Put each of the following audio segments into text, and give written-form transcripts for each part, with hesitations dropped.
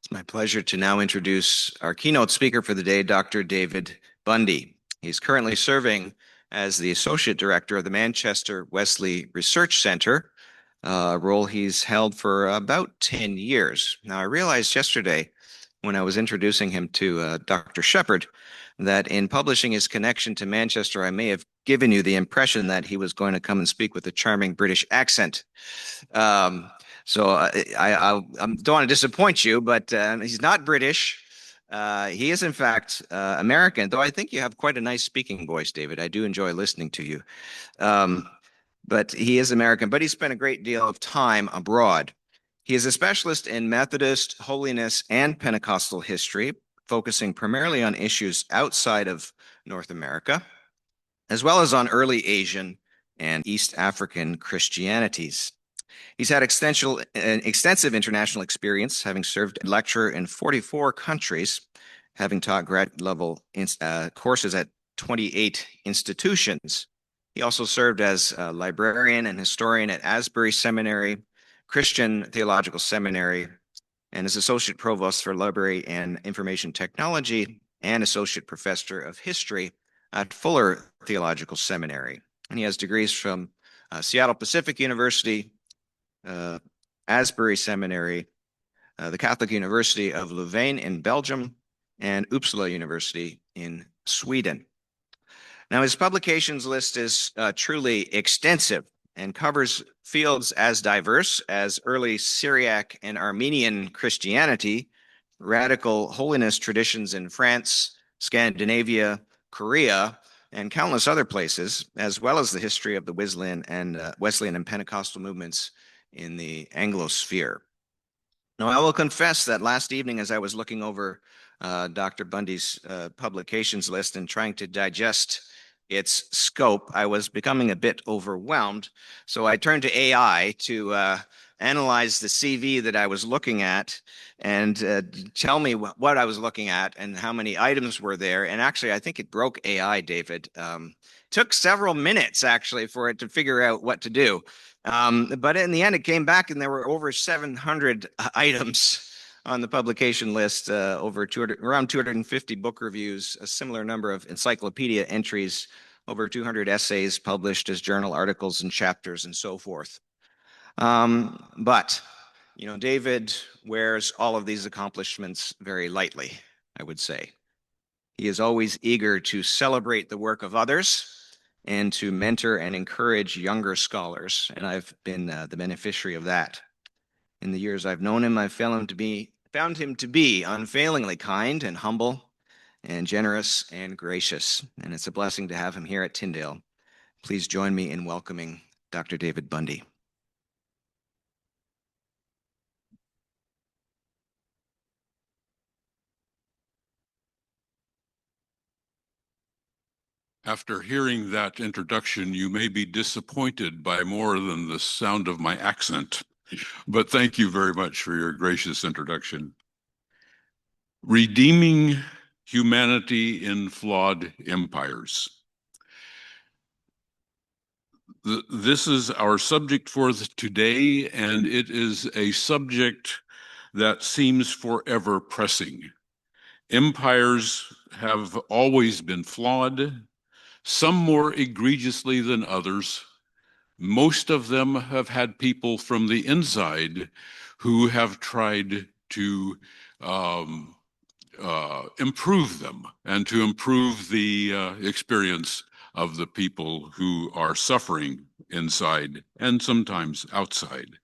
It's my pleasure to now introduce our keynote speaker for the day, Dr. David Bundy. He's currently serving as the Associate Director of the Manchester Wesley Research Center, a role he's held for about 10 years. Now, I realized yesterday when I was introducing him to Dr. Shepherd that in publishing his connection to Manchester, I may have given you the impression that he was going to come and speak with a charming British accent. So I don't want to disappoint you, but he's not British. He is, in fact, American, though I think you have quite a nice speaking voice, David. I do enjoy listening to you. Um, but he is American, but he spent a great deal of time abroad. He is a specialist in Methodist, Holiness, and Pentecostal history, focusing primarily on issues outside of North America, as well as on early Asian and East African Christianities. He's had extensive international experience, having served as lecturer in 44 countries, having taught grad level courses at 28 institutions. He also served as a librarian and historian at Asbury Seminary, Christian Theological Seminary, and is associate provost for library and information technology and associate professor of history at Fuller Theological Seminary. And he has degrees from Seattle Pacific University, Asbury Seminary, the Catholic University of Louvain in Belgium, and Uppsala University in Sweden. Now, his publications list is truly extensive and covers fields as diverse as early Syriac and Armenian Christianity, radical holiness traditions in France, Scandinavia, Korea, and countless other places, as well as the history of the Wesleyan and Pentecostal movements in the Anglosphere. Now, I will confess that last evening, as I was looking over Dr. Bundy's publications list and trying to digest its scope, I was becoming a bit overwhelmed. So I turned to AI to analyze the CV that I was looking at and tell me what I was looking at and how many items were there. And actually, I think it broke AI, David. Took several minutes, actually, for it to figure out what to do. But in the end, it came back and there were over 700 items on the publication list, around 250 book reviews, a similar number of encyclopedia entries, over 200 essays published as journal articles and chapters and so forth. But, you know, David wears all of these accomplishments very lightly, I would say. He is always eager to celebrate the work of others and to mentor and encourage younger scholars, and I've been the beneficiary of that. In the years I've known him, I've found him to be unfailingly kind and humble and generous and gracious, and it's a blessing to have him here at Tyndale. Please join me in welcoming Dr. David Bundy. After hearing that introduction, you may be disappointed by more than the sound of my accent, but thank you very much for your gracious introduction. Redeeming Humanity in Flawed Empires. This is our subject for today, and it is a subject that seems forever pressing. Empires have always been flawed, some more egregiously than others. Most of them have had people from the inside who have tried to improve them and to improve the experience of the people who are suffering inside and sometimes outside.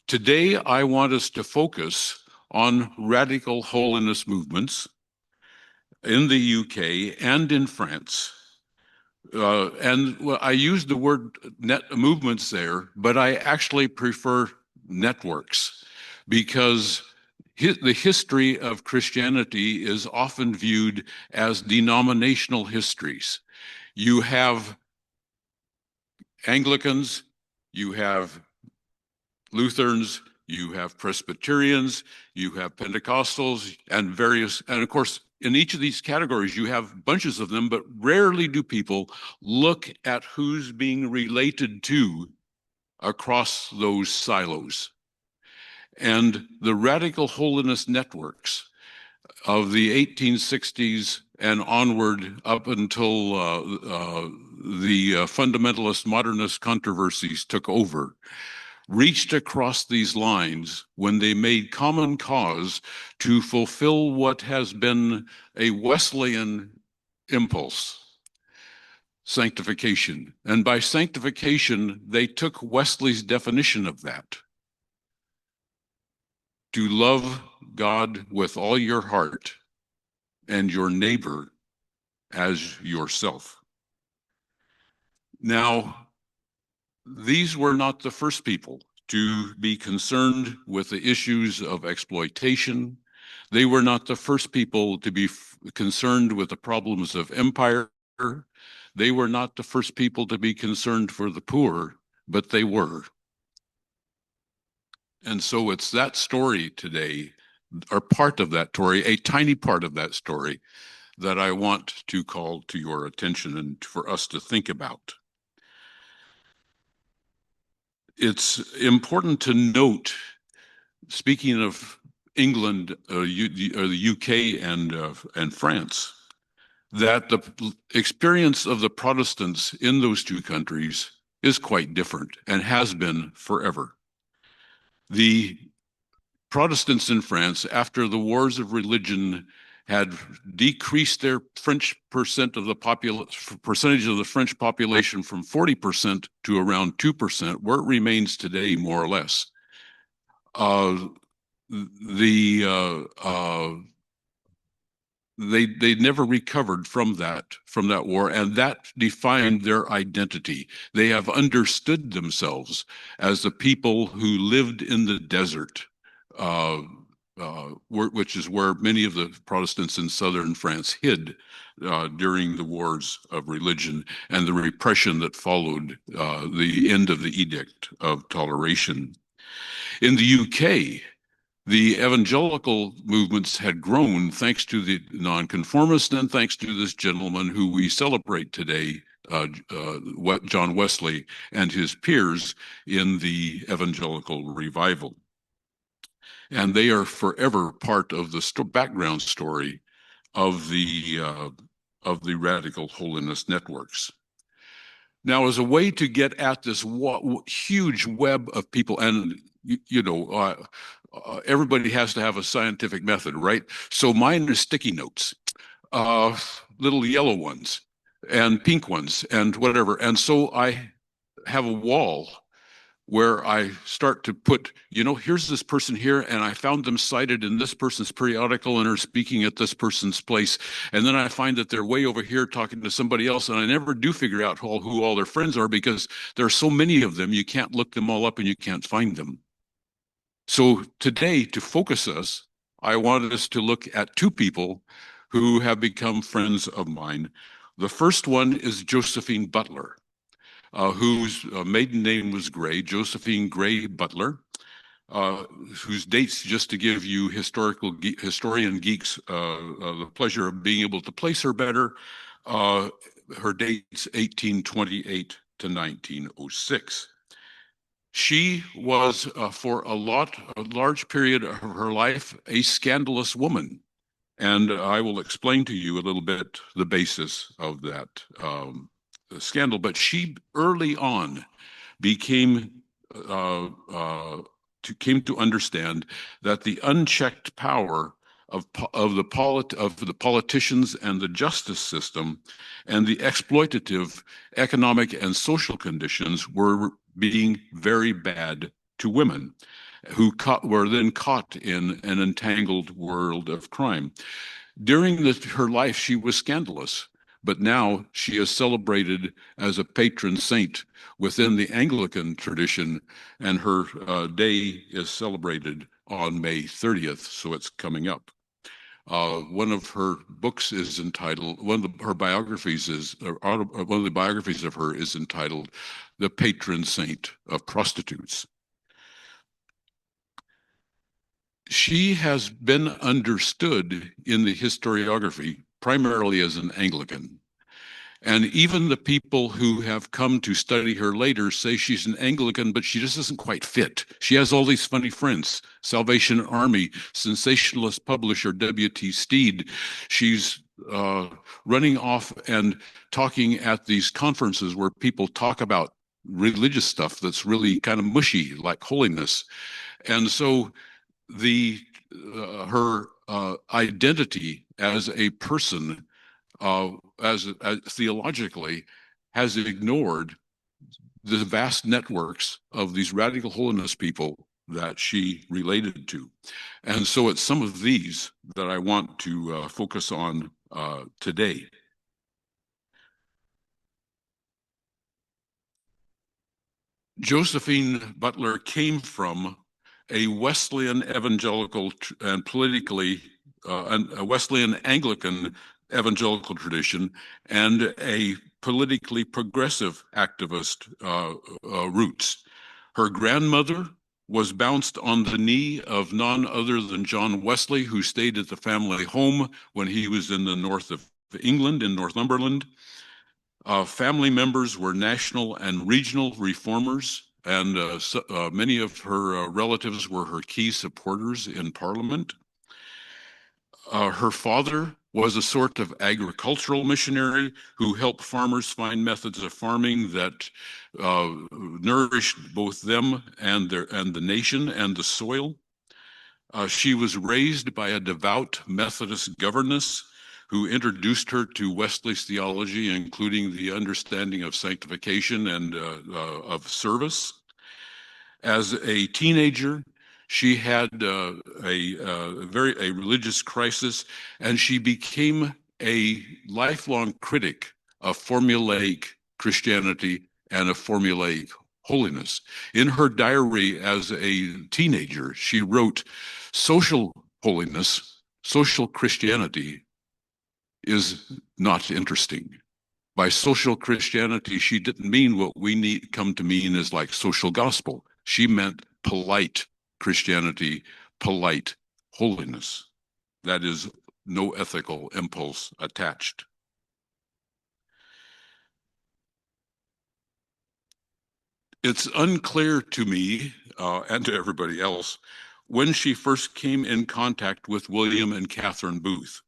Today, I want us to focus on radical holiness movements in the UK and in France. I use the word movements there, but I actually prefer networks because the history of Christianity is often viewed as denominational histories. You have Anglicans, you have Lutherans, you have Presbyterians, you have Pentecostals, and of course, in each of these categories, you have bunches of them, but rarely do people look at who's being related to across those silos. And the radical holiness networks of the 1860s and onward up until the fundamentalist modernist controversies took over, reached across these lines when they made common cause to fulfill what has been a Wesleyan impulse: sanctification. And by sanctification, they took Wesley's definition of that: to love God with all your heart and your neighbor as yourself. Now, these were not the first people to be concerned with the issues of exploitation. They were not the first people to be concerned with the problems of empire. They were not the first people to be concerned for the poor, but they were. And so it's that story today, or part of that story, a tiny part of that story, that I want to call to your attention and for us to think about. It's important to note, speaking of England, the UK, and France, that the experience of the Protestants in those two countries is quite different and has been forever. The Protestants in France, after the wars of religion had decreased their French percentage of the French population from 40% to around 2%, where it remains today, more or less. They never recovered from that war, and that defined their identity. They have understood themselves as the people who lived in the desert, which is where many of the Protestants in southern France hid during the wars of religion and the repression that followed the end of the Edict of Toleration. In the UK, the evangelical movements had grown thanks to the nonconformists and thanks to this gentleman who we celebrate today, John Wesley, and his peers in the evangelical revival. And they are forever part of the background story of the radical holiness networks. Now, as a way to get at this huge web of people, and everybody has to have a scientific method, right? So mine is sticky notes, little yellow ones and pink ones and whatever. And so I have a wall where I start to put, here's this person here, and I found them cited in this person's periodical and are speaking at this person's place. And then I find that they're way over here talking to somebody else, and I never do figure out who all their friends are because there are so many of them, you can't look them all up and you can't find them. So today, to focus us, I wanted us to look at two people who have become friends of mine. The first one is Josephine Butler, whose maiden name was Gray, Josephine Gray Butler, whose dates, just to give you historian geeks the pleasure of being able to place her better, her dates 1828 to 1906. She was, for a large period of her life, a scandalous woman. And I will explain to you a little bit the basis of that scandal. But she early on came to understand that the unchecked power of the politicians and the justice system and the exploitative economic and social conditions were being very bad to women who were then caught in an entangled world of crime. During her life, she was scandalous, but now she is celebrated as a patron saint within the Anglican tradition, and her day is celebrated on May 30th, so it's coming up. One of her books is entitled, one of the biographies of her is entitled "The Patron Saint of Prostitutes." She has been understood in the historiography primarily as an Anglican. And even the people who have come to study her later say she's an Anglican, but she just doesn't quite fit. She has all these funny friends. Salvation Army, sensationalist publisher W.T. Steed. She's running off and talking at these conferences where people talk about religious stuff that's really kind of mushy, like holiness. And so the her identity as a person, as theologically, has ignored the vast networks of these radical holiness people that she related to. And so it's some of these that I want to focus on today. Josephine Butler came from a Wesleyan evangelical and politically a Wesleyan Anglican evangelical tradition and a politically progressive activist roots. Her grandmother was bounced on the knee of none other than John Wesley, who stayed at the family home when he was in the north of England, in Northumberland. Family members were national and regional reformers, and many of her relatives were her key supporters in Parliament. Her father was a sort of agricultural missionary who helped farmers find methods of farming that nourished both them and the nation and the soil. She was raised by a devout Methodist governess who introduced her to Wesley's theology, including the understanding of sanctification and of service. As a teenager, she had a religious crisis, and she became a lifelong critic of formulaic Christianity and of formulaic holiness. In her diary as a teenager, she wrote, "Social holiness, social Christianity is not interesting." By social Christianity, she didn't mean what we come to mean as like social gospel. She meant polite Christianity, polite holiness. That is, no ethical impulse attached. It's unclear to me and to everybody else when she first came in contact with William and Catherine Booth.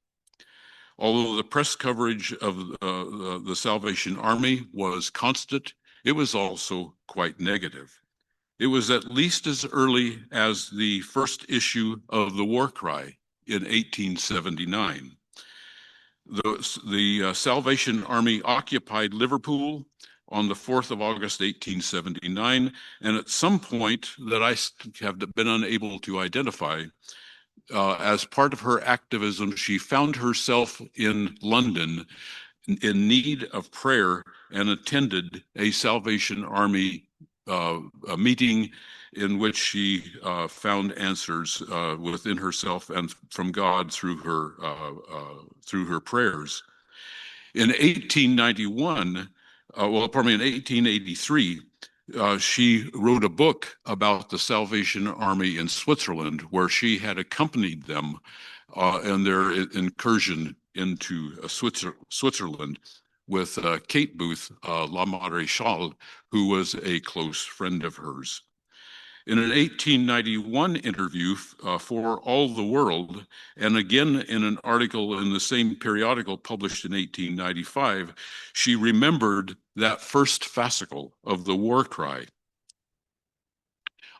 Although the press coverage of the Salvation Army was constant, it was also quite negative. It was at least as early as the first issue of the War Cry in 1879. The Salvation Army occupied Liverpool on the 4th of August, 1879, and at some point that I have been unable to identify, as part of her activism, she found herself in London in need of prayer and attended a Salvation Army a meeting in which she found answers within herself and from God through her prayers. In 1891, in 1883, she wrote a book about the Salvation Army in Switzerland, where she had accompanied them in their incursion into Switzerland with Kate Booth, La Maréchale, who was a close friend of hers. In an 1891 interview for All the World, and again in an article in the same periodical published in 1895, she remembered that first fascicle of the War Cry.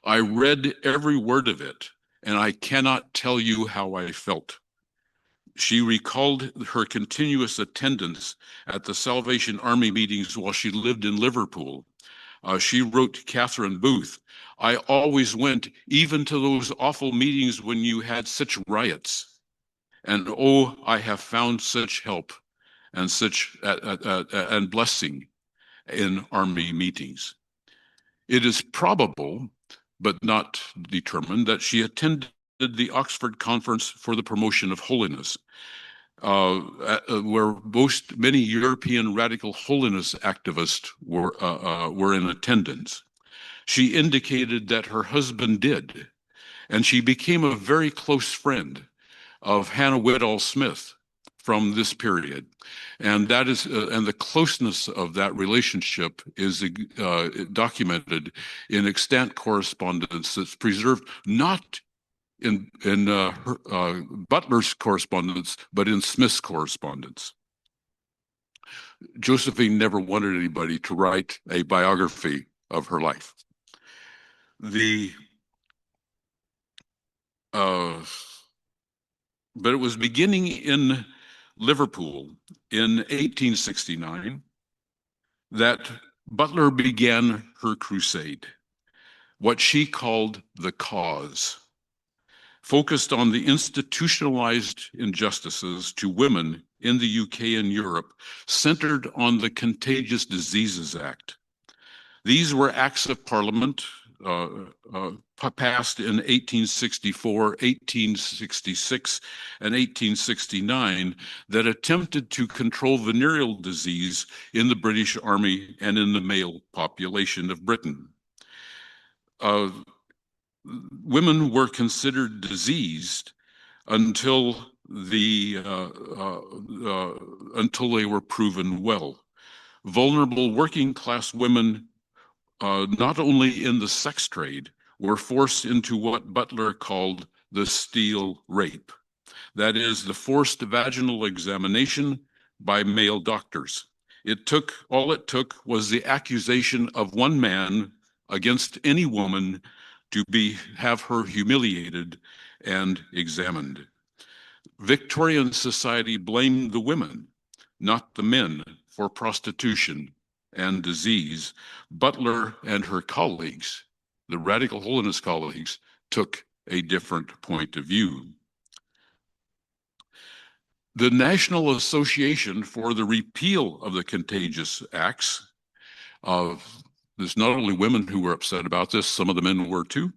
"I read every word of it, and I cannot tell you how I felt." She recalled her continuous attendance at the Salvation Army meetings while she lived in Liverpool. She wrote Catherine Booth, "I always went even to those awful meetings when you had such riots. And oh, I have found such help and such and blessing in army meetings." It is probable, but not determined, that she attended the Oxford Conference for the Promotion of Holiness, where many European radical holiness activists were in attendance. She indicated that her husband did, and she became a very close friend of Hannah Whitall Smith, from this period. And that is, and the closeness of that relationship is documented in extant correspondence that's preserved not in Butler's correspondence, but in Smith's correspondence. Josephine never wanted anybody to write a biography of her life. But it was beginning in Liverpool in 1869 that Butler began her crusade, what she called the cause, focused on the institutionalized injustices to women in the UK and Europe, centered on the Contagious Diseases Act. These were acts of parliament passed in 1864, 1866, and 1869 that attempted to control venereal disease in the British Army and in the male population of Britain. Women were considered diseased until they were proven well. Vulnerable working class women, not only in the sex trade, were forced into what Butler called the steel rape. That is, the forced vaginal examination by male doctors. All it took was the accusation of one man against any woman to have her humiliated and examined. Victorian society blamed the women, not the men, for prostitution and disease. Butler and her colleagues, the radical holiness colleagues, took a different point of view. The National Association for the Repeal of the Contagious Acts, there's not only women who were upset about this, some of the men were too.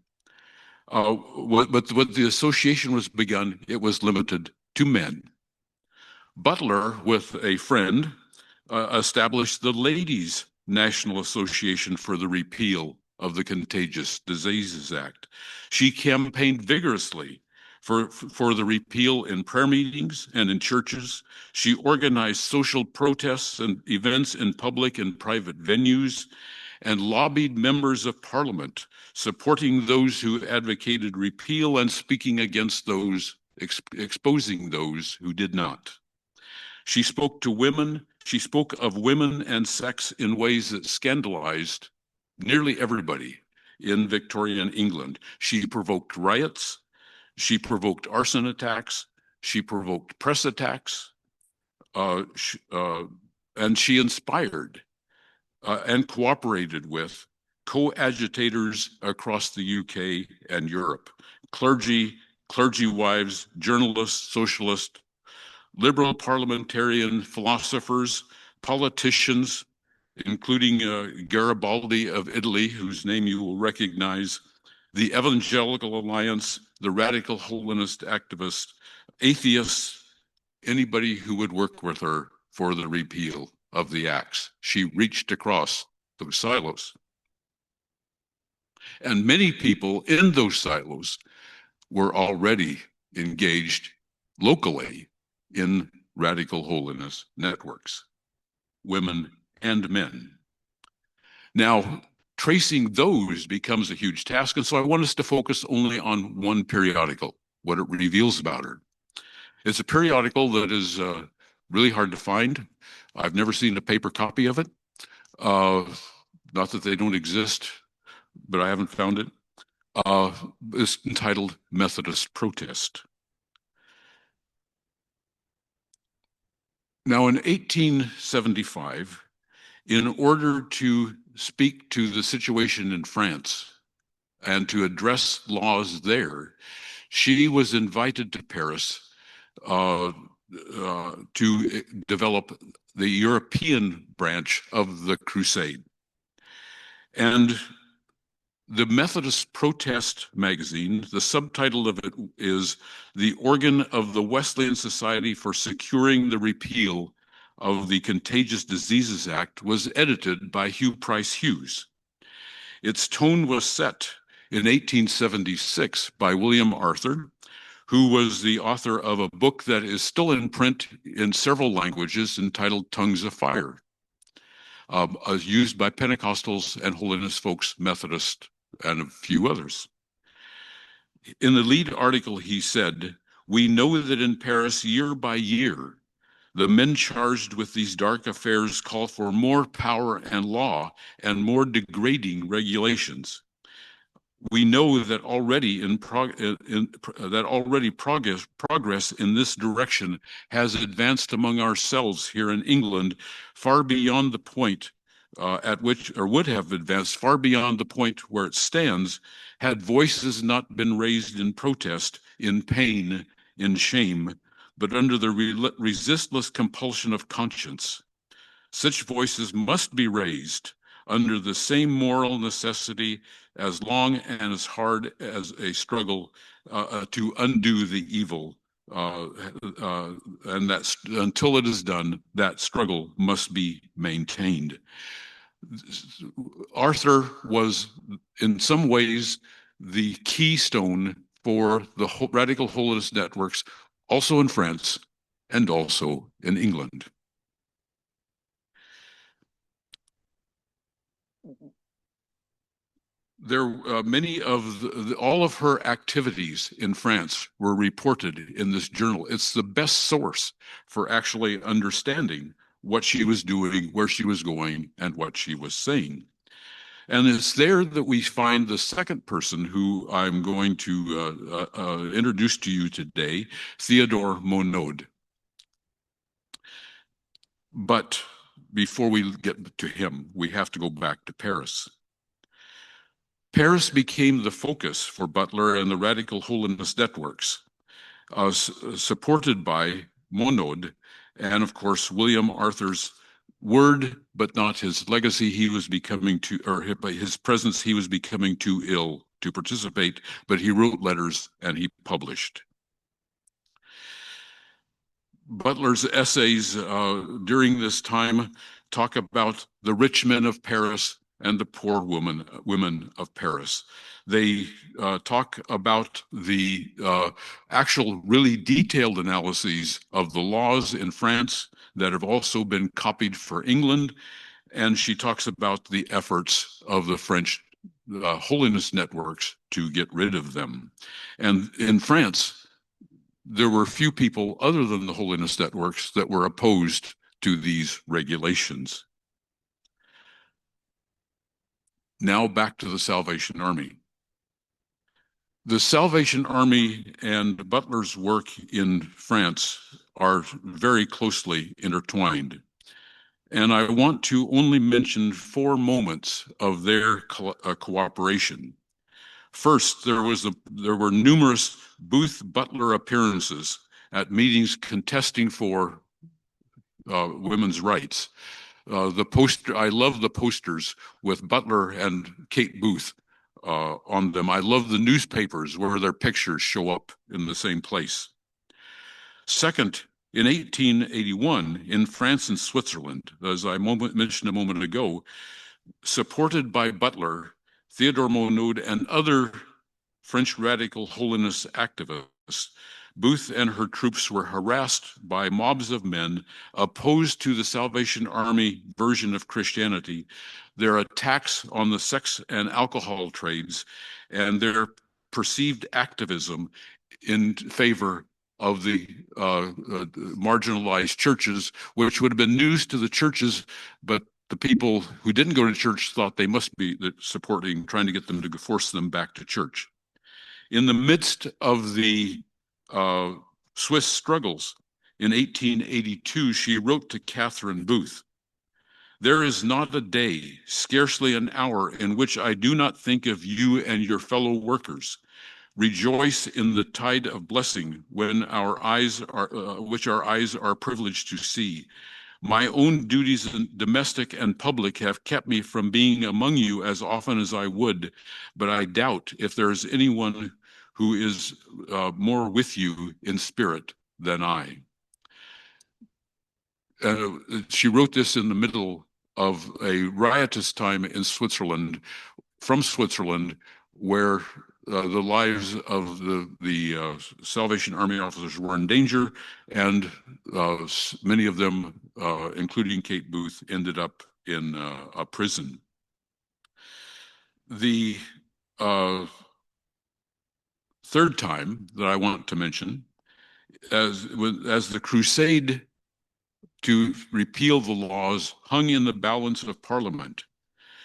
But the association was begun, it was limited to men. Butler, with a friend, established the Ladies' National Association for the Repeal of the Contagious Diseases Act. She campaigned vigorously for the repeal in prayer meetings and in churches. She organized social protests and events in public and private venues, and lobbied members of parliament, supporting those who advocated repeal and speaking against those, exposing those who did not. She spoke of women and sex in ways that scandalized nearly everybody in Victorian England. She provoked riots, she provoked arson attacks, she provoked press attacks, and she inspired and cooperated with co-agitators across the UK and Europe, clergy wives, journalists, socialists, liberal parliamentarian philosophers, politicians, including Garibaldi of Italy, whose name you will recognize, the Evangelical Alliance, the Radical Holiness activists, atheists, anybody who would work with her for the repeal of the acts. She reached across those silos. And many people in those silos were already engaged locally in radical holiness networks, women and men. Now, tracing those becomes a huge task, and so I want us to focus only on one periodical, what it reveals about her. It's a periodical that is really hard to find. I've never seen a paper copy of it. Not that they don't exist, but I haven't found it. It's entitled Methodist Protest. Now, in 1875, in order to speak to the situation in France and to address laws there, she was invited to Paris to develop the European branch of the crusade. And the Methodist Protest magazine, the subtitle of it is The Organ of the Wesleyan Society for Securing the Repeal of the Contagious Diseases Act, was edited by Hugh Price Hughes. Its tone was set in 1876 by William Arthur, who was the author of a book that is still in print in several languages entitled Tongues of Fire, used by Pentecostals and Holiness folks, Methodists, and a few others. In the lead article, he said, "We know that in Paris, year by year, the men charged with these dark affairs call for more power and law and more degrading regulations. We know that already progress in this direction has advanced among ourselves here in England far beyond the point at which, or would have advanced far beyond the point where it stands, had voices not been raised in protest, in pain, in shame, but under the resistless compulsion of conscience. Such voices must be raised under the same moral necessity as long and as hard as a struggle to undo the evil. And that until it is done, that struggle must be maintained." Arthur was, in some ways, the keystone for the radical holiness networks, also in France and also in England. There, many of all of her activities in France were reported in this journal. It's the best source for actually understanding what she was doing, where she was going, and what she was saying. And it's there that we find the second person who I'm going to introduce to you today, Theodore Monod. But before we get to him, we have to go back to Paris. Paris became the focus for Butler and the radical holiness networks, supported by Monod and, of course, William Arthur's word, but not his legacy. He was becoming too, or by his presence, he was becoming too ill to participate, but he wrote letters and he published. Butler's essays during this time talk about the rich men of Paris and the poor women of Paris. They talk about the actual really detailed analyses of the laws in France that have also been copied for England. And she talks about the efforts of the French holiness networks to get rid of them. And in France, there were few people other than the holiness networks that were opposed to these regulations. Now back to the Salvation Army. The Salvation Army and Butler's work in France are very closely intertwined. And I want to only mention 4 moments of their cooperation. First, there were numerous Booth Butler appearances at meetings contesting for women's rights. I love the posters with Butler and Kate Booth on them. I love the newspapers where their pictures show up in the same place. Second, in 1881, in France and Switzerland, as I mentioned a moment ago, supported by Butler, Theodore Monod, and other French radical holiness activists, Booth and her troops were harassed by mobs of men opposed to the Salvation Army version of Christianity, their attacks on the sex and alcohol trades, and their perceived activism in favor of the marginalized churches, which would have been news to the churches, but the people who didn't go to church thought they must be supporting, trying to get them to force them back to church. In the midst of the Swiss struggles in 1882, she wrote to Catherine Booth, "There is not a day, scarcely an hour, in which I do not think of you and your fellow workers. Rejoice in the tide of blessing when which our eyes are privileged to see. My own duties, domestic and public, have kept me from being among you as often as I would, but I doubt if there is anyone who is more with you in spirit than I." She wrote this in the middle of a riotous time in Switzerland, where the lives of the Salvation Army officers were in danger, and many of them, including Kate Booth, ended up in a prison. The third time that I want to mention, as the crusade to repeal the laws hung in the balance of Parliament,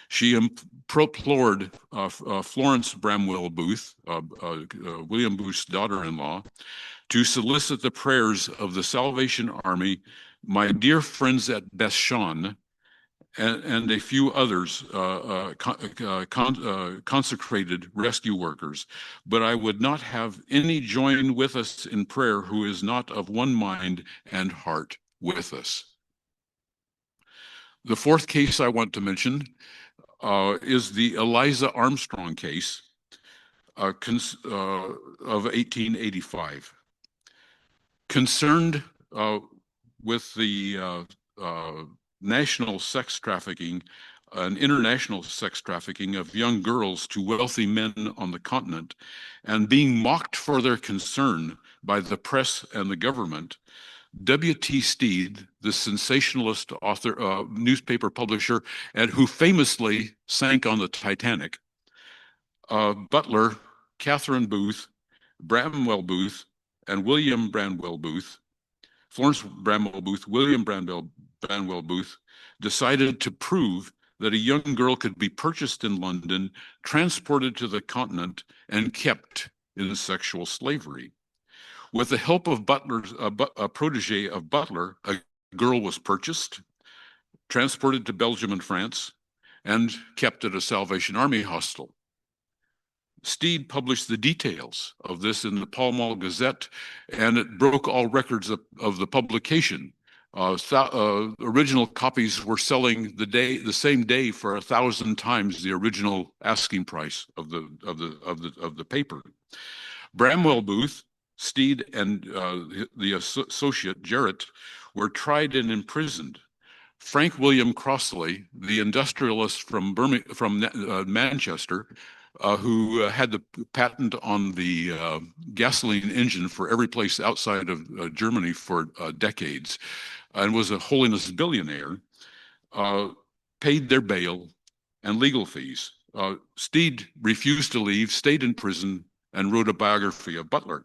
she implored Florence Bramwell Booth, William Booth's daughter-in-law, to solicit the prayers of the Salvation Army, my dear friends at Bethshan, and a few others, consecrated rescue workers. But I would not have any join with us in prayer who is not of one mind and heart with us. The fourth case I want to mention is the Eliza Armstrong case of 1885. Concerned with the national sex trafficking and international sex trafficking of young girls to wealthy men on the continent, and being mocked for their concern by the press and the government, W.T. Stead, the sensationalist author, newspaper publisher, and who famously sank on the Titanic, Butler, Catherine Booth, Bramwell Booth, and William Bramwell Booth, Florence Bramwell Booth, William Bramwell Booth, decided to prove that a young girl could be purchased in London, transported to the continent, and kept in sexual slavery. With the help of Butler's a protege of Butler, a girl was purchased, transported to Belgium and France, and kept at a Salvation Army hostel. Stead published the details of this in the Pall Mall Gazette, and it broke all records of the publication. Original copies were selling the same day for 1,000 times the original asking price of the paper. Bramwell Booth, Stead, and the associate Jarrett were tried and imprisoned. Frank William Crossley, the industrialist from Manchester, who had the patent on the gasoline engine for every place outside of Germany for decades, and was a Holiness billionaire, paid their bail and legal fees. Stead refused to leave, stayed in prison, and wrote a biography of Butler.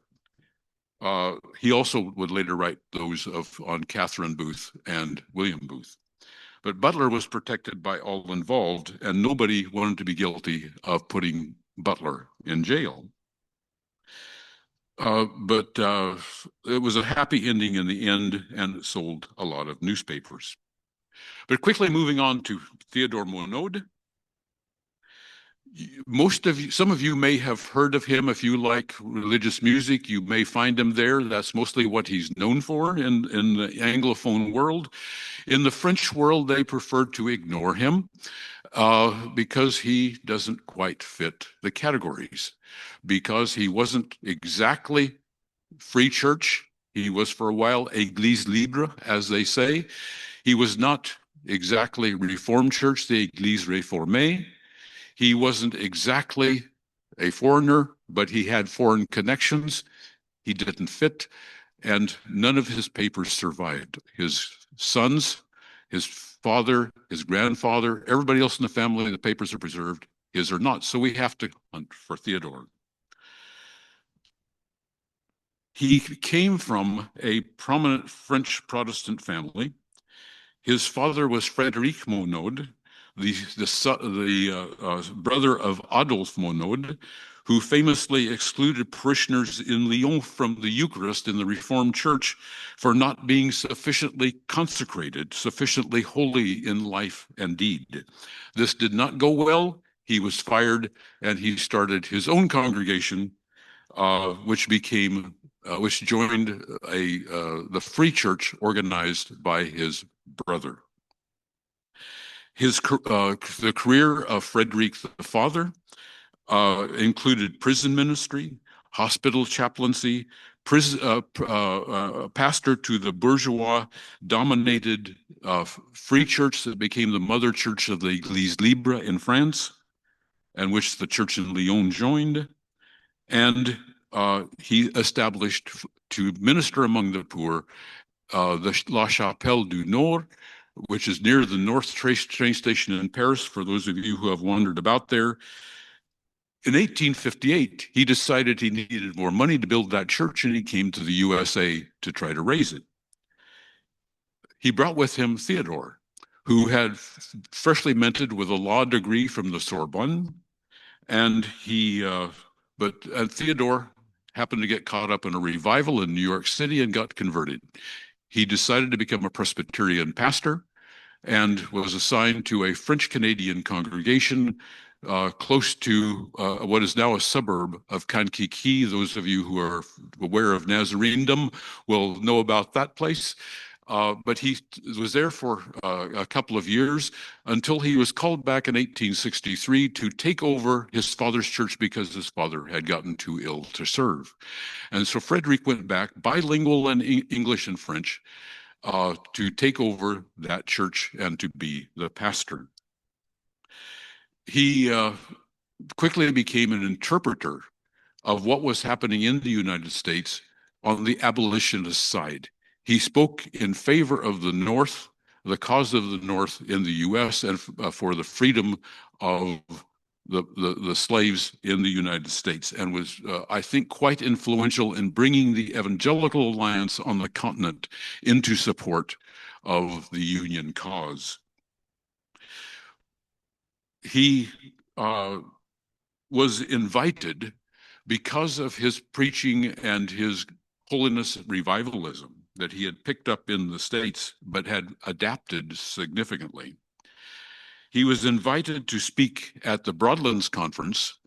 He also would later write those on Catherine Booth and William Booth. But Butler was protected by all involved, and nobody wanted to be guilty of putting Butler in jail. But it was a happy ending in the end, and it sold a lot of newspapers. But quickly moving on to Theodore Monod. Some of you may have heard of him. If you like religious music, you may find him there. That's mostly what he's known for in the Anglophone world. In the French world, they prefer to ignore him because he doesn't quite fit the categories, because he wasn't exactly free church. He was for a while Église libre, as they say. He was not exactly Reformed church, the Église réformée. He wasn't exactly a foreigner, but he had foreign connections. He didn't fit, and none of his papers survived. His sons, his father, his grandfather, everybody else in the family, the papers are preserved. His are not. So we have to hunt for Theodore. He came from a prominent French Protestant family. His father was Frédéric Monod, the brother of Adolphe Monod, who famously excluded parishioners in Lyon from the Eucharist in the Reformed Church for not being sufficiently consecrated, sufficiently holy in life and deed. This did not go well. He was fired, and he started his own congregation, which joined the Free Church organized by his brother. The career of Frederick the Father included prison ministry, hospital chaplaincy, pastor to the bourgeois-dominated free church that became the mother church of the Église libre in France, and which the church in Lyon joined. And he established to minister among the poor the La Chapelle du Nord, which is near the North train station in Paris, for those of you who have wandered about there. In 1858, he decided he needed more money to build that church, and he came to the USA to try to raise it. He brought with him Theodore, who had freshly minted with a law degree from the Sorbonne, and Theodore happened to get caught up in a revival in New York City and got converted. He decided to become a Presbyterian pastor and was assigned to a French-Canadian congregation close to what is now a suburb of Kankakee. Those of you who are aware of Nazarenedom will know about that place. But he was there for a couple of years until he was called back in 1863 to take over his father's church because his father had gotten too ill to serve. And so Frederick went back, bilingual in English and French, to take over that church and to be the pastor. He quickly became an interpreter of what was happening in the United States on the abolitionist side. He spoke in favor of the North, the cause of the North in the U.S., and for the freedom of the slaves in the United States, and was, I think, quite influential in bringing the Evangelical Alliance on the continent into support of the Union cause. He was invited because of his preaching and his holiness revivalism that he had picked up in the States but had adapted significantly. He was invited to speak at the Broadlands Conference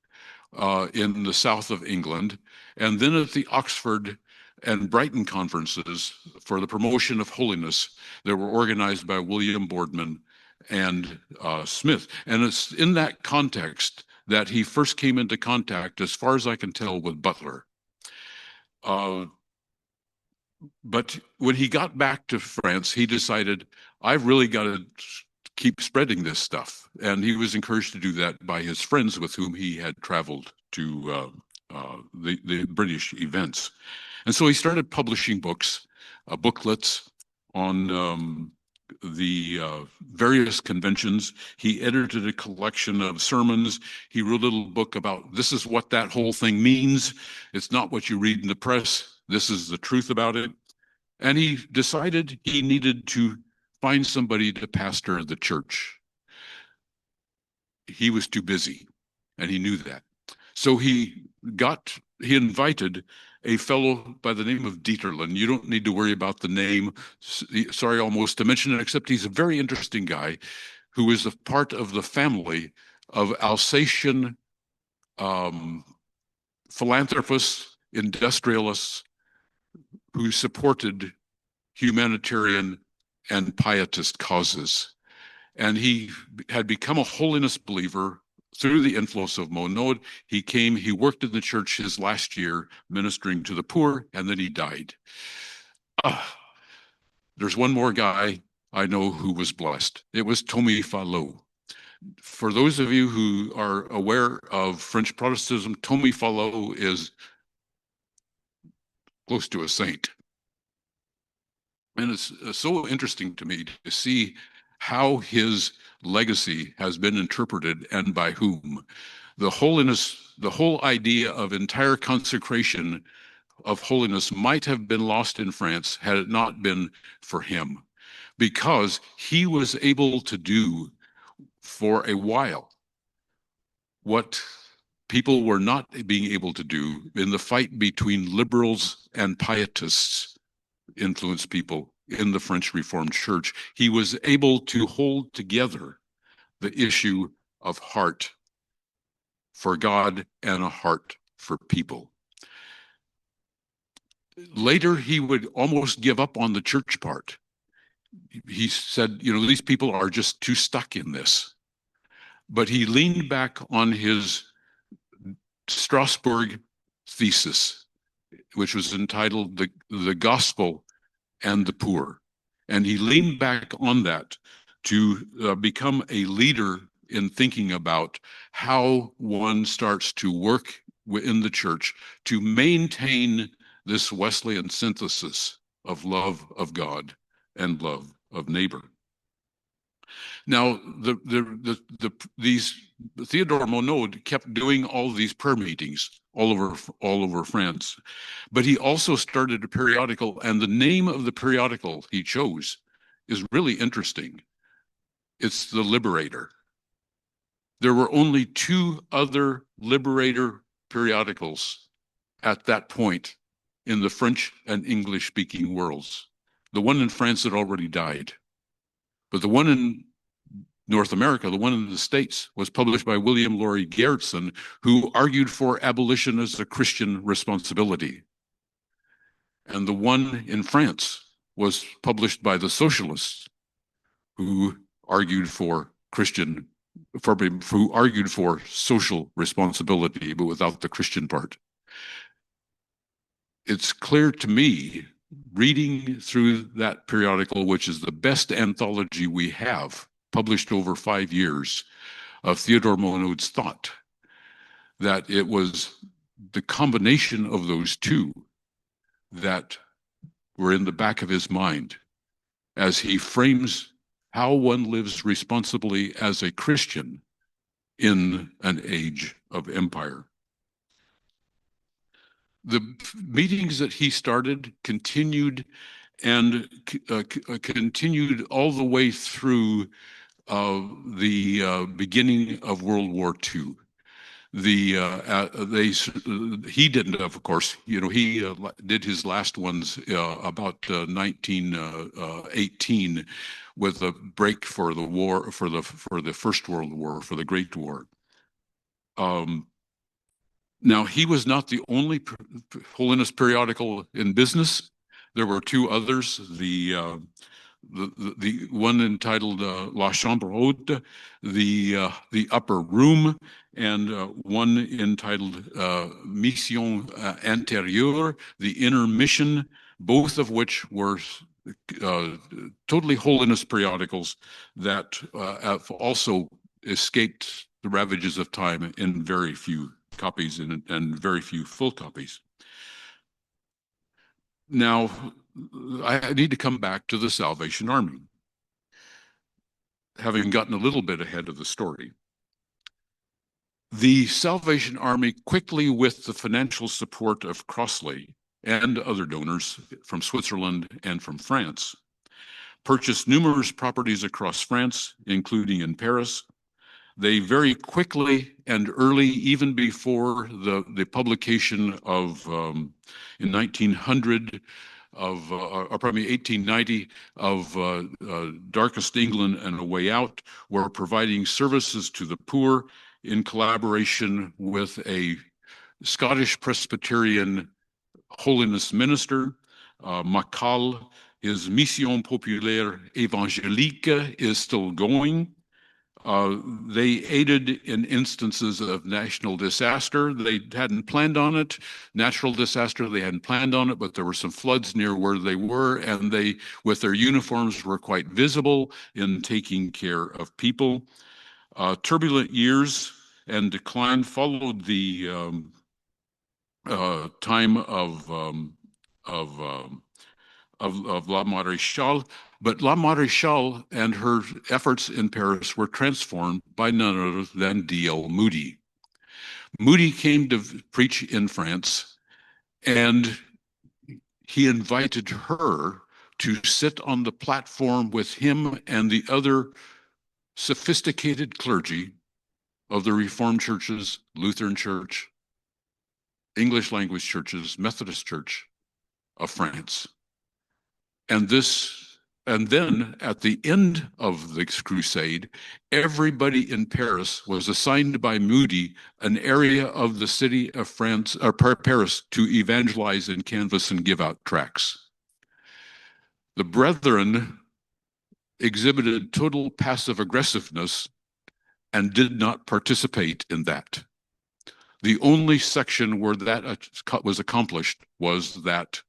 in the south of England, and then at the Oxford and Brighton conferences for the promotion of holiness that were organized by William Boardman and Smith. And it's in that context that he first came into contact, as far as I can tell, with Butler. But when he got back to France, he decided, I've really got to keep spreading this stuff. And he was encouraged to do that by his friends with whom he had traveled to the British events. And so he started publishing books, booklets on the various conventions. He edited a collection of sermons. He wrote a little book about, this is what that whole thing means. It's not what you read in the press. This is the truth about it. And he decided he needed to find somebody to pastor the church. He was too busy, and he knew that. So he invited a fellow by the name of Dieterlen. You don't need to worry about the name. Sorry almost to mention it, except he's a very interesting guy who is a part of the family of Alsatian philanthropists, industrialists who supported humanitarian and pietist causes. And he had become a holiness believer through the influence of Monod. He worked in the church his last year ministering to the poor, and then he died. There's one more guy I know who was blessed. It was Tommy Fallot. For those of you who are aware of French Protestantism, Tommy Fallot is close to a saint. And it's so interesting to me to see how his legacy has been interpreted and by whom. The holiness, the whole idea of entire consecration of holiness might have been lost in France had it not been for him, because he was able to do for a while what people were not being able to do in the fight between liberals and pietists influenced people in the French Reformed Church. He was able to hold together the issue of heart for God and a heart for people. Later, he would almost give up on the church part. He said, these people are just too stuck in this. But he leaned back on his Strasbourg thesis, which was entitled The Gospel and the Poor. And he leaned back on that to become a leader in thinking about how one starts to work within the church to maintain this Wesleyan synthesis of love of God and love of neighbor. Now, Theodore Monod kept doing all these prayer meetings all over France, but he also started a periodical, and the name of the periodical he chose is really interesting. It's The Liberator. There were only two other Liberator periodicals at that point in the French and English-speaking worlds. The one in France had already died, but the one in North America, the one in the States, was published by William Laurie Garretson, who argued for abolition as a Christian responsibility. And the one in France was published by the socialists, who argued for who argued for social responsibility, but without the Christian part. It's clear to me, reading through that periodical, which is the best anthology we have, published over 5 years, of Theodore Monod's thought, that it was the combination of those two that were in the back of his mind as he frames how one lives responsibly as a Christian in an age of empire. The meetings that he started continued and continued all the way through the beginning of World War II. He didn't, of course, he did his last ones about 1918 with a break for the war, for the First World War, for the Great War. Now, he was not the only Holiness periodical in business. There were two others. The one entitled La Chambre Haute, the Upper Room, and one entitled Mission Intérieure, the Inner Mission, both of which were totally Holiness periodicals that have also escaped the ravages of time in very few copies and very few full copies. Now, I need to come back to the Salvation Army, having gotten a little bit ahead of the story. The Salvation Army, quickly with the financial support of Crossley and other donors from Switzerland and from France, purchased numerous properties across France, including in Paris. They very quickly and early, even before the publication of, in 1900, of, or probably 1890, of Darkest England and A Way Out, were providing services to the poor in collaboration with a Scottish Presbyterian Holiness minister, Macal. His Mission Populaire Évangélique is still going. They aided in instances of national disaster. They hadn't planned on it. Natural disaster, they hadn't planned on it, but there were some floods near where they were, and they, with their uniforms, were quite visible in taking care of people. Turbulent years and decline followed the time of La Maréchale, but La Maréchale and her efforts in Paris were transformed by none other than D.L. Moody. Moody came to preach in France, and he invited her to sit on the platform with him and the other sophisticated clergy of the Reformed churches, Lutheran Church, English language churches, Methodist Church of France. And then at the end of this crusade, everybody in Paris was assigned by Moody an area of the city of France, or Paris, to evangelize and canvass and give out tracts. The brethren exhibited total passive aggressiveness and did not participate in that. The only section where that was accomplished was that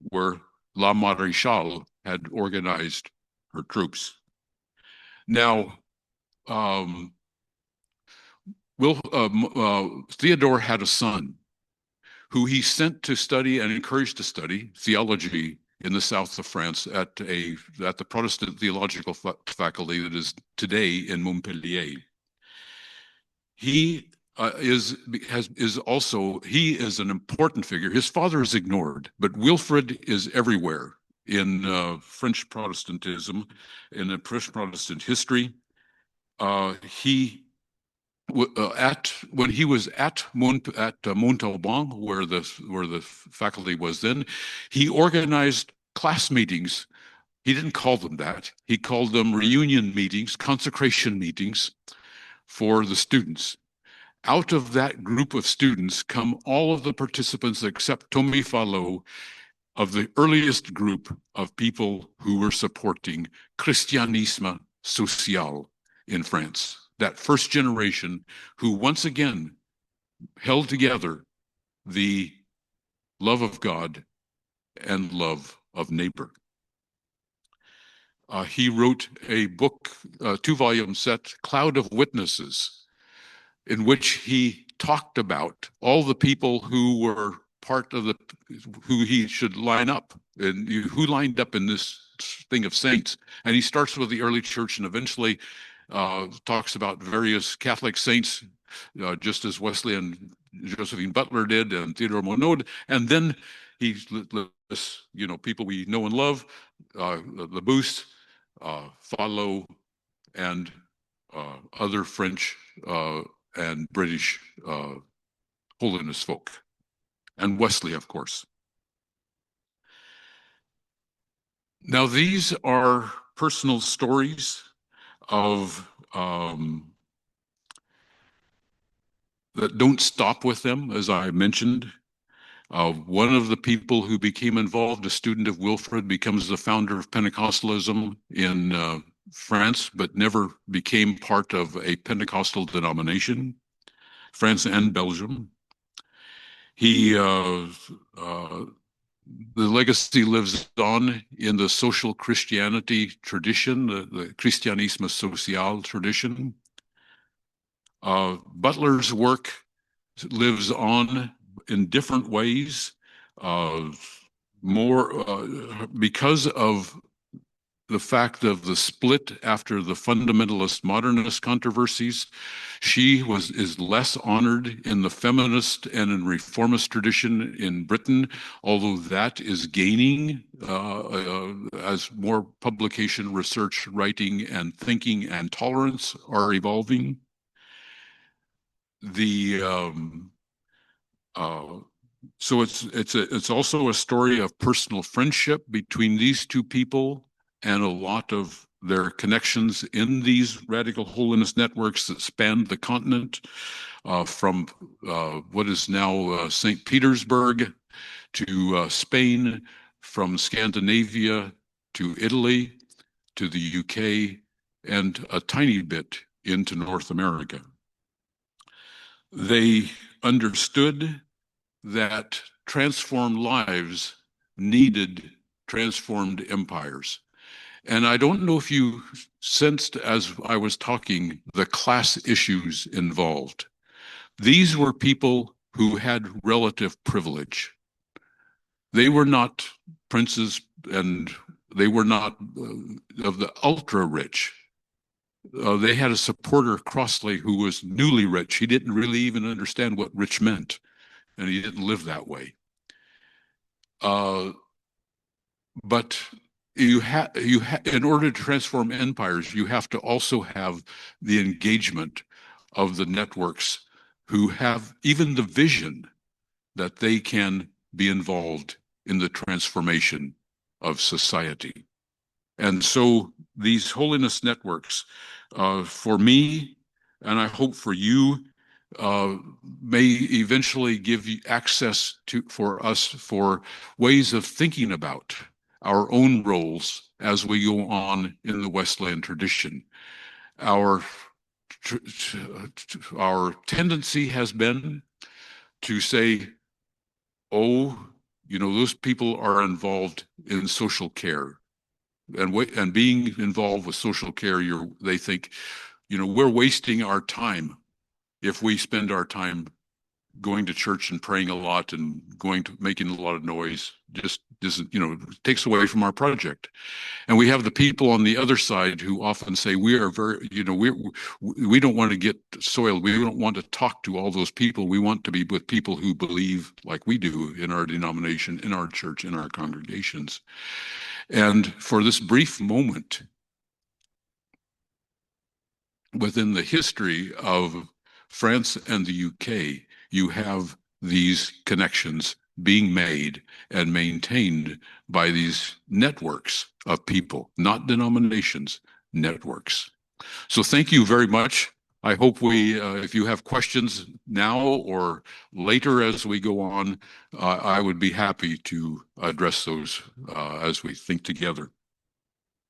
where La Maréchale had organized her troops. Now, Theodore had a son who he sent to study and encouraged to study theology in the south of France at the Protestant theological faculty that is today in Montpellier. He is an important figure. His father is ignored, but Wilfrid is everywhere in French Protestantism, in the French Protestant history. When he was at Montauban, where the faculty was then, he organized class meetings. He didn't call them that. He called them reunion meetings, consecration meetings for the students. Out of that group of students come all of the participants except Tommy Fallot of the earliest group of people who were supporting Christianisme social in France. That first generation who once again held together the love of God and love of neighbor. He wrote a book, 2-volume set, Cloud of Witnesses, in which he talked about all the people who were part of who he should line up, and who lined up in this thing of saints. And he starts with the early church and eventually talks about various Catholic saints, just as Wesley and Josephine Butler did, and Theodore Monod. And then he lists, people we know and love, Labousse, Fallot, and other French and British holiness folk, and Wesley, of course. Now, these are personal stories of that don't stop with them, as I mentioned. One of the people who became involved, a student of Wilfrid, becomes the founder of Pentecostalism in France, but never became part of a Pentecostal denomination, France and Belgium. The legacy lives on in the social Christianity tradition, the Christianisme social tradition. Butler's work lives on in different ways, because of the fact of the split after the fundamentalist modernist controversies. She is less honored in the feminist and in reformist tradition in Britain, although that is gaining as more publication, research, writing, and thinking and tolerance are evolving. So it's also a story of personal friendship between these two people, and a lot of their connections in these radical holiness networks that spanned the continent, from what is now St. Petersburg to Spain, from Scandinavia to Italy to the UK, and a tiny bit into North America. They understood that transformed lives needed transformed empires. And I don't know if you sensed, as I was talking, the class issues involved. These were people who had relative privilege. They were not princes, and they were not of the ultra rich. They had a supporter, Crossley, who was newly rich. He didn't really even understand what rich meant, and he didn't live that way. But in order to transform empires, you have to also have the engagement of the networks who have even the vision that they can be involved in the transformation of society. And so these holiness networks, for me, and I hope for you, may eventually give you access for us for ways of thinking about our own roles as we go on in the Wesleyan tradition. Our tendency has been to say, oh, those people are involved in social care, and being involved with social care, they think, we're wasting our time if we spend our time going to church and praying a lot and making a lot of noise just doesn't, takes away from our project. And we have the people on the other side who often say we are very, we don't want to get soiled. We don't want to talk to all those people. We want to be with people who believe like we do in our denomination, in our church, in our congregations. And for this brief moment within the history of France and the UK, you have these connections being made and maintained by these networks of people, not denominations, networks. So thank you very much. I hope if you have questions now or later as we go on, I would be happy to address those as we think together.